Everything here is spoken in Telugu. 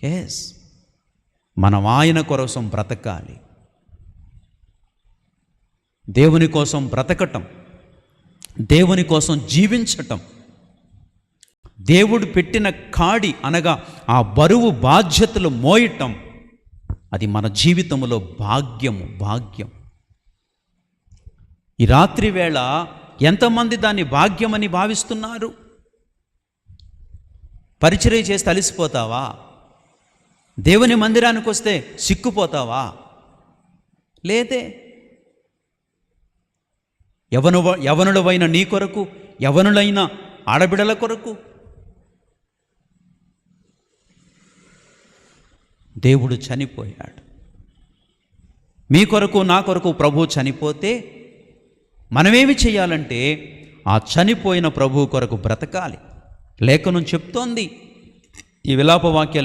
ఎస్, మనం ఆయన కోసం బ్రతకాలి. దేవుని కోసం బ్రతకటం, దేవుని కోసం జీవించటం, దేవుడు పెట్టిన కాడి అనగా ఆ బరువు బాధ్యతలు మోయటం, అది మన జీవితంలో భాగ్యం. ఈ రాత్రి వేళ ఎంతమంది దాన్ని భాగ్యమని భావిస్తున్నారు? పరిచర్య చేసి అలసిపోతావా? దేవుని మందిరానికి వస్తే సిక్కుపోతావా? లేదే. యవనుడవైన నీ కొరకు, యవనులైన ఆడబిడల కొరకు దేవుడు చనిపోయాడు. మీ కొరకు, నా కొరకు ప్రభు చనిపోతే మనమేమి చేయాలంటే ఆ చనిపోయిన ప్రభు కొరకు బ్రతకాలి. లేఖనం చెప్తోంది. ఈ విలాప వాక్యాలు